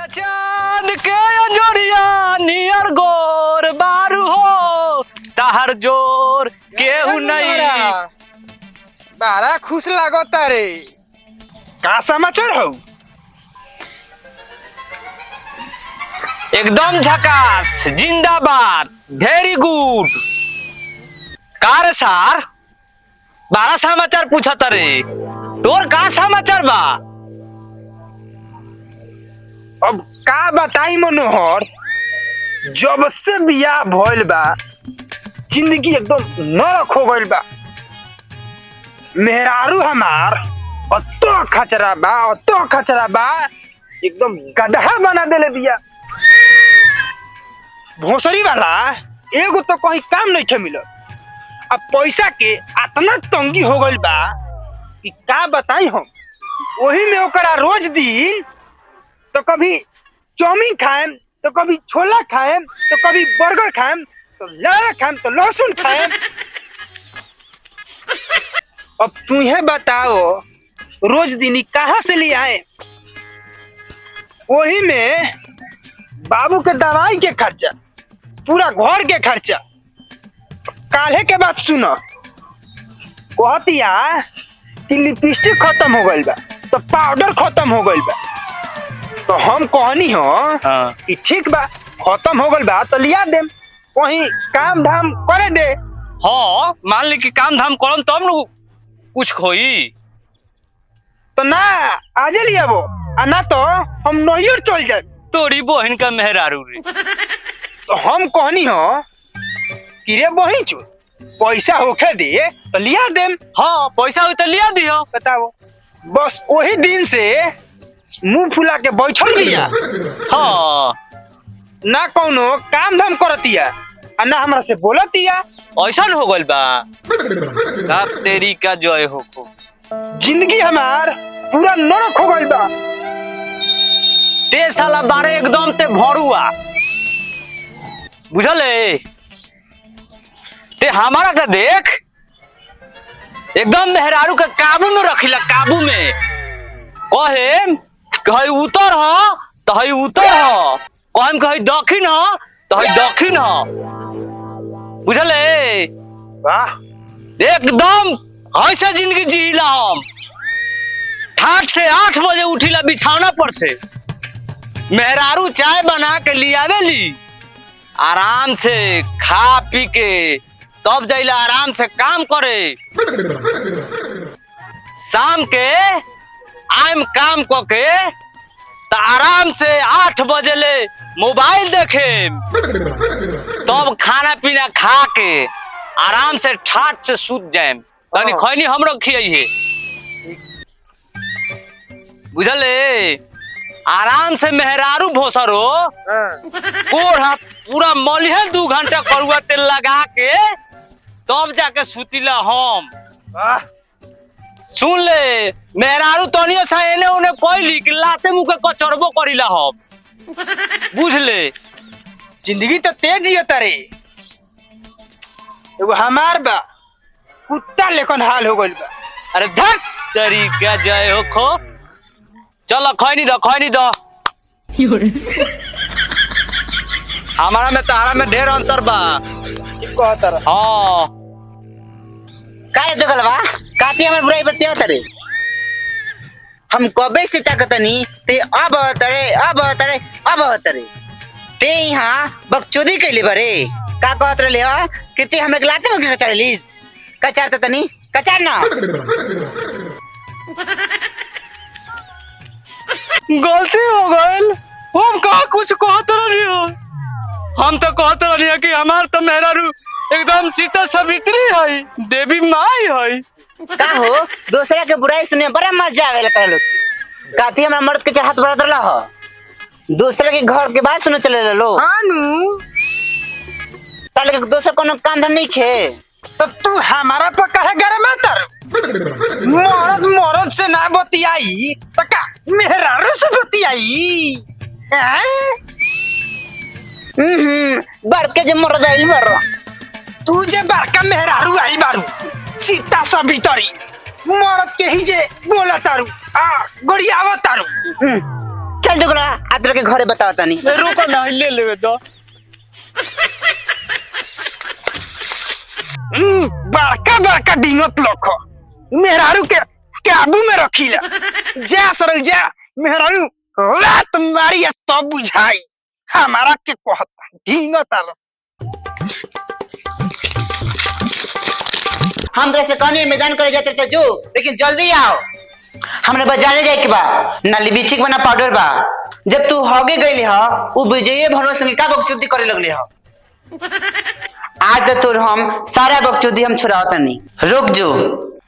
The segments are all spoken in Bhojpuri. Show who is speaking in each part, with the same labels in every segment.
Speaker 1: चांद के अंजोरिया नियर गोर बारू हो ताहर जोर केहू नहीं।
Speaker 2: बारा खुश लागता रे। का समाचार हो?
Speaker 1: एकदम झकास, जिंदाबाद, वेरी गुड। कार सार बारा समाचार पूछा रे, तोर का समाचार बा?
Speaker 2: अब का बताई मनोहर, जब से बियाह भइल बा जिंदगी एकदम नरक हो गइल बा। मेहरारू हमार अतो खचरा बा एकदम गधा बना देले बिया। भोसरी वाला एगो तो कहीं काम नहीं खे मिलत। अब पैसा के इतना तंगी हो गइल बा कि का बताई हम। वही में ओकरा रोज दिन तो कभी चाउमीन खाएम, तो कभी छोला खाएम, तो कभी बर्गर खाएम, तो लड़ा खाएम, तो लहसुन खाएम। अब तुम्हें बताओ रोज दिन कहाँ से ले आए? वही में बाबू के दवाई के खर्चा, पूरा घर के खर्चा। काल्हे के बात सुनो, कहतिया कि लिपस्टिक खत्म हो गइल बा, तो पाउडर खत्म हो गइल बा। तो हम कहनी हो कि ठीक बा, खत्म हो गइल बा तो लिया देम, कहीं काम धाम करे दे।
Speaker 1: हाँ, मान ली कि काम धाम करम तब न कुछ खोई।
Speaker 2: तो ना आजे लिया वो, ना तो हम नहियर चल जाए।
Speaker 1: तोरी बहन का मेहरारू रे।
Speaker 2: तो हम कहनी हो कि रे बहन चो, पैसा होखे दे तो लिया देम।
Speaker 1: हाँ, पैसा हो तो लिया दियो।
Speaker 2: बताओ, बस वही दिन से मुंह फुला के बैठल बिया।
Speaker 1: हाँ,
Speaker 2: ना कौनो काम धाम करतिया, ना हमरा से बोलतिया।
Speaker 1: ऐसा हो गइल बा। का तेरी का जय हो को।
Speaker 2: जिंदगी हमार पूरा नरक हो गइल बा।
Speaker 1: ते साला बारे एकदम ते भरुआ, बुझल है? ते हमारा का देख, एकदम मेहरारू के काबू में रखिला, काबू में। कहे कहीं उतर हो तो हई उतर हो, कहम कहीं दक्षिण हो तो हई दक्षिण हो, बुझल है?
Speaker 2: वाह,
Speaker 1: एकदम ऐसे जिंदगी जीला हम। ठाठ से 8 बजे उठिला बिछौना पर से, मेहरारू चाय बना के लियावेली, आराम से खा पी के तब जाइला आराम से काम करे। शाम के आइम काम को के तो आराम से 8 बजे ले मोबाइल देखे, तब खाना पीना खा के आराम से ठाट से सूत जाए। तनी खैनी हमरो खियाइए, बुझल है? आराम से मेहरारू भोसरो कोढ़ा पूरा मलिहे 2 घंटा करुआ तेल लगा के तब जाके सुतिला हम। सुन ले, मेहरारू तनियो सा एने उने कहली कि लाते मुंह के कचरबो करिला हम, बुझ ले?
Speaker 2: जिंदगी तो तेज ही रे। एगो हमार बा कुत्ता लेखन हाल हो गइल बा।
Speaker 1: अरे धर तेरी क्या जय हो खो। चलो खैनी दो, खैनी दो। हमारा में तारा में ढेर अंतर बा।
Speaker 2: ठीक कहता रे।
Speaker 1: हाँ,
Speaker 3: काहे जगल बा? काती हमर बुराई बतिया तरे। हम कबे से ताकतनी ते अब तरे ते यहाँ बकचोदी कैले बरे। का कहत रहले ह कि ते हमरे गलाते में कचारलिस? कचारत तनी कचार ना।
Speaker 1: गलती हो गइल। हम का कुछ कहत रही हो? हम तो कहत रही कि हमार तो मेहरारू एकदम सीता सावित्री है, देवी माई है।
Speaker 3: का हो, दूसरा के बुराई सुने बड़ा मजा आवेला तोरा लोग के। काती हमरा मर्द के हाथ बढ़त रहला ह, दूसरे के घर के बात सुने चले लो।
Speaker 2: हानू,
Speaker 3: ताले के दोसर कोनो काम धंधा नहीं खे।
Speaker 2: तो तू हमारा पर काहे गरम तर? मरद से ना बतियाई तो का मेहरारू से बतियाई?
Speaker 3: बड़के जे मर्द आइल बारो,
Speaker 2: तू जे बड़का मेहरारू आई बारू, सीता सावित्री मरद के ही जे बोला तारू, गोड़ियावा तारू।
Speaker 3: चल जोगला आदर के घरे बताओ तनी
Speaker 1: रुको ना ले लेवे तो।
Speaker 2: बड़का बड़का डिंगत लोग मेहरारू के काबू में रखीला। जा सरल जा मेहरारू रात मारी सब बुझाई हमारा के कहता डिंगत आलो।
Speaker 3: हम से कहनी मैदान करे जाते तो जो, लेकिन जल्दी आओ, हमने बाजारे जाए के बा, ना लिपस्टिक बना पाउडर बा। जब तू होगे गई ह वो विजय भरोसे संगे का बकचोदी करे लगले ह। आज तो तोर हम सारा बकचोदी हम छुड़ाओ तनी, रुक जो।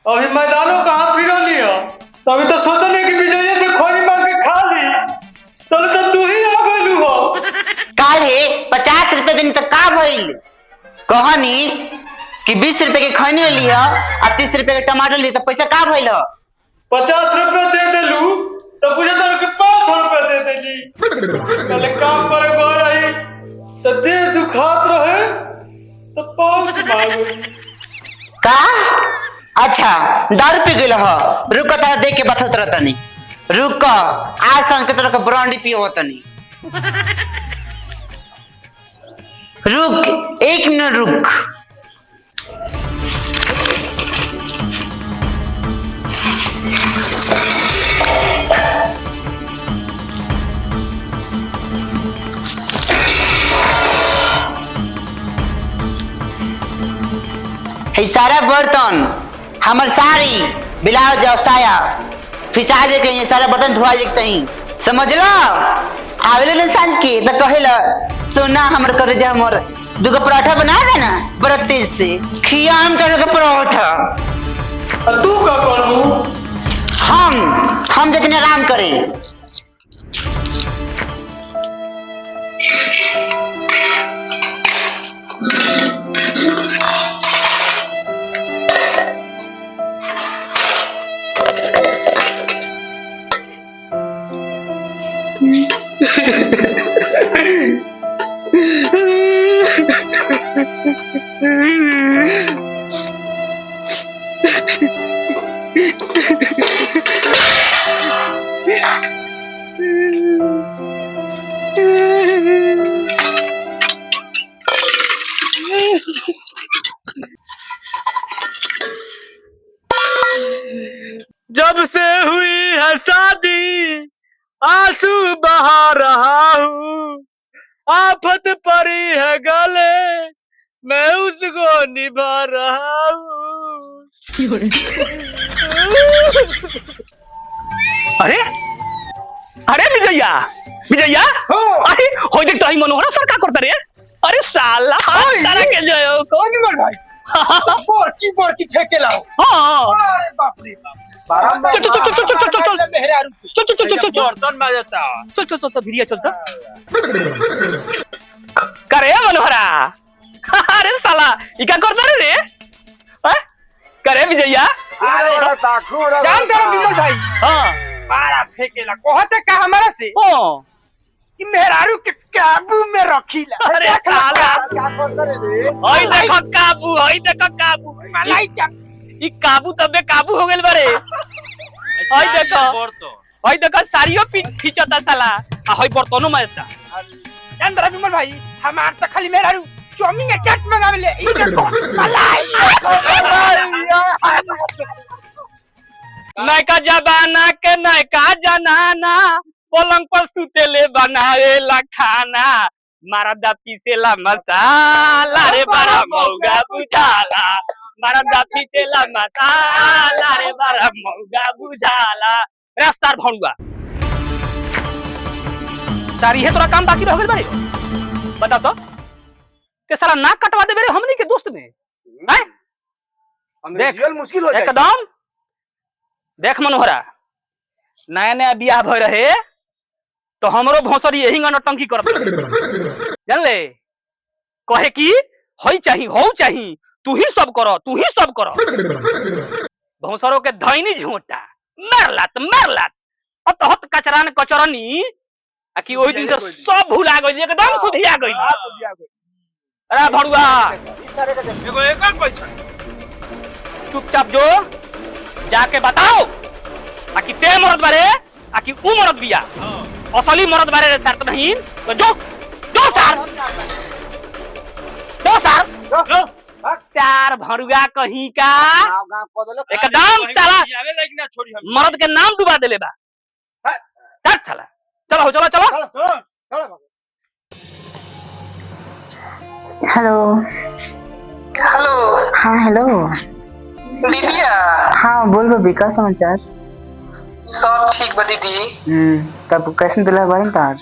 Speaker 4: अभी मैदानों कहाँ फिर लिया, तभी तो सोचा नहीं कि विजय से खोनी मार के खा ली, तो तू ही आ गई हो।
Speaker 3: काल है 50 रुपए दिन तक का भइल, कहनी कि 20 रुपए के खैनी ली है और 30 रुपए के टमाटर ली, तो पैसा का भइल ह।
Speaker 4: 50 रुपए दे देलू तो पूछे तो कि 500 रुपए दे देली। कल काम करे गो रही तो देह दुखात रहे तो पाउच मांगो
Speaker 3: का। अच्छा दारू पी गई ह, रुक तारा देख के बता तनी, रुक आज संग के तरह के ब्रांडी पियो तनी, रुक 1 मिनट रुक। सारा बर्तन हमर साड़ी ब्लाउज और साया फिचा जे के सारा बर्तन धोआ जे चाहिए, समझ लो। आवेले न सांझ के त कहेला सोना हमर करे जा हमर दुगो पराठा बना देना बड़ा तेज से खियाम तरह के पराठा।
Speaker 4: तू का करू?
Speaker 3: हम जतने आराम करे।
Speaker 4: जब से हुई है शादी आंसू बहा रहा हूँ, आफत पड़ी है गले मैं उसको निभा रहा हूँ।
Speaker 1: अरे अरे विजया विजया, अरे हो देख तो ही मनोहरा सर का करता रे। अरे साला साला के जाओ कौन
Speaker 2: अनिमल भाई बड़की फेंके लाओ।
Speaker 1: हां
Speaker 2: अरे बाप रे बाप,
Speaker 1: चल चल चल चल चल चल
Speaker 2: मेहरारू
Speaker 1: चल चल चल चल
Speaker 4: बर्तन बजाता
Speaker 1: चल चल चल भिरिया चलता करे मनोहरा। अरे साला ई का करता रे हैं करे विजया।
Speaker 2: जान तेरा विमल भाई
Speaker 1: हां
Speaker 2: बारा फेंकेला कहते का हमारा से
Speaker 1: हां
Speaker 2: कि मेहरारू के काबू में रखीला।
Speaker 1: अरे साला
Speaker 2: क्या करता रे?
Speaker 1: ओई देखो काबू
Speaker 2: मलाई चा
Speaker 1: ई काबू तबे काबू हो गेल बारे। ओई देखो सारियो खींचता साला आ होई बर्तनो मारता।
Speaker 2: जान तेरा विमल भाई हमार तो खाली मेहरारू चौमिन के चाट मंगावेले। ई देखो मलाई
Speaker 1: नयका जमाना के नयका जनाना पलंग पर सुतेले बनावेला खाना, मरदा पीसेला मसाला रे बड़ा मौगा बुझाला, मरदा पीसेला मसाला रे बड़ा मौगा बुझाला। रे सर भणुआ सारी है तोरा काम बाकी रह गेल बारे। बता तो के सारा नाक कटवा दे बेरे हमनी के दोस्त में हैं। देख
Speaker 2: मुश्किल हो जाए
Speaker 1: एकदम। देख मनोहरा नया नया बियाह भय रहे तो हमरो भोसरी यही नौटंकी करत जान ले, कहे कि होई चाही हो चाही तू ही सब कर भोसरो के धैनी झोटा मारलात अतहत कचरान कचरनी आ कि ओही दिन से सब भुला गइल, एकदम सुधिया गइल। अरे भड़ुआ
Speaker 4: एगो एकड़ पैसा
Speaker 1: चुपचाप जो जाके बताओ आकि ते मरद बारे आकि ऊ मरद बिया। असली मर्द बारे रे शर्त नहीं तो जो सर जो चार भरुआ कहीं का एकदम साला मर्द के नाम डुबा देले बा हट साला चलो चलो
Speaker 3: हेलो
Speaker 5: हेलो
Speaker 3: हाँ हेलो
Speaker 5: दीदिया
Speaker 3: हाँ बोल बबी का समाचार
Speaker 5: सब ठीक बा दीदी
Speaker 3: तब कैसे दुल्हा बन तार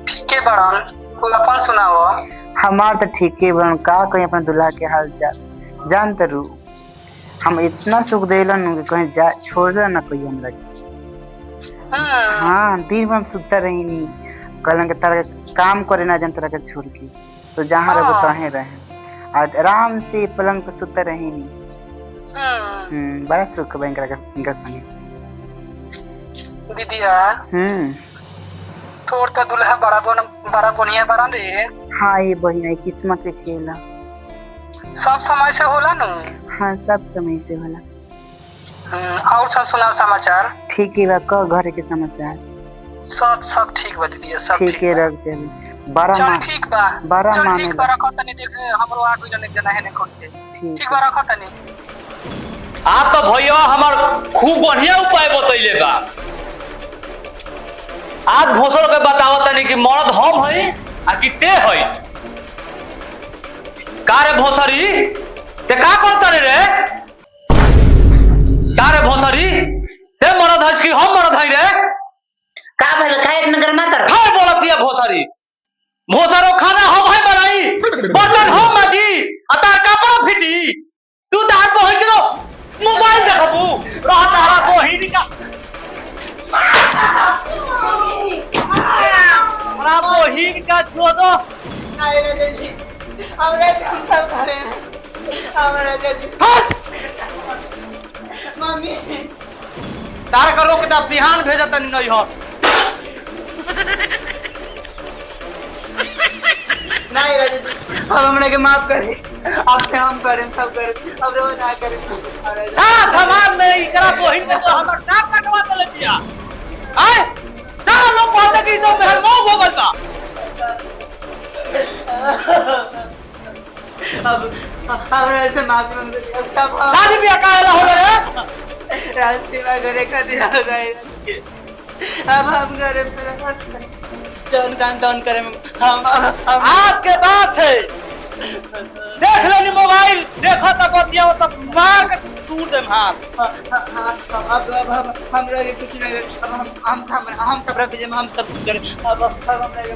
Speaker 5: ठीक है बड़न कोई अपन सुनाओ
Speaker 3: हमार तो ठीक है बन का कहीं अपना दुल्हा के हाल चाल जान तरू हम इतना सुख देलन कि कहीं जा छोड़ ना कोई हमरा हाँ दिन भर हम सुतता रही नहीं कल के तरह काम करे ना जन तरह के छोड़ के तो जहाँ रहो तहें रहे और आराम से पलंग पे सुतता रही नहीं बड़ा सुख बैंक इनका संगे
Speaker 5: दीदिया तोर तो दुल्हा बड़ा बढ़िया बड़ा रे
Speaker 3: हाँ ये बहिना किस्मत के खेल
Speaker 5: सब समय से होला नु
Speaker 3: हाँ सब समय से होला
Speaker 5: और सब सुनाओ समाचार
Speaker 3: ठीक है बा घर के समाचार
Speaker 5: सब ठीक बा दीदिया सब
Speaker 3: ठीक है रख चल 12 माह
Speaker 5: ठीक बा
Speaker 3: 12 माह
Speaker 5: ठीक बा रखो तनी देखे हमरो 8 जन एक जना है ने कोन से ठीक बा रखो तनी
Speaker 1: आप तो भैया हमार खूब बढ़िया उपाय बतैले बा आज भोसड़ के बतावत तनी कि मर्द हम हई आ कि ते हई का रे भोसड़ी ते का करत रे का रे भोसड़ी ते मर्द हई कि हम मर्द हई रे
Speaker 3: का भले काहे नगर मातर
Speaker 1: हाय बोलत दिया भोसड़ी भोसड़ो खाना हम हई बनाई बर्तन हम माजी अतार कपड़ा फिची तू तार पहुंच लो मोबाइल देखबू रहा तारा बहिनी का हमरा बहिन का छोड़ो
Speaker 3: आइरे जैसी हमरा काम करे हमरा जैसी मम्मी
Speaker 1: तार करो के त बिहान भेजत नहीं हो
Speaker 3: नहीं राजे अब हमरा के माफ करे अब से हम करें सब करें अब रो ना करें
Speaker 1: साथ हमार में इकरा बहिन में तो हमर नाक कटवा देले पिया आय सारा लोग कहते कि तो मेहर मौत हो गल का
Speaker 3: अब हमरा से माफ मांग ले अब तब
Speaker 1: शादी ब्याह काहेला हो रे
Speaker 3: रास्ते में घरे का दिन आ गए अब हम घरे पे जौन काम तौन करे हम
Speaker 1: आज के बाद है देख लेनी मोबाइल देखो तो बतिया तो मार के तूर दे हाथ
Speaker 3: अब हम लोग कुछ नहीं अब हम कपड़ा पीछे हम सब कुछ करें अब हम लोग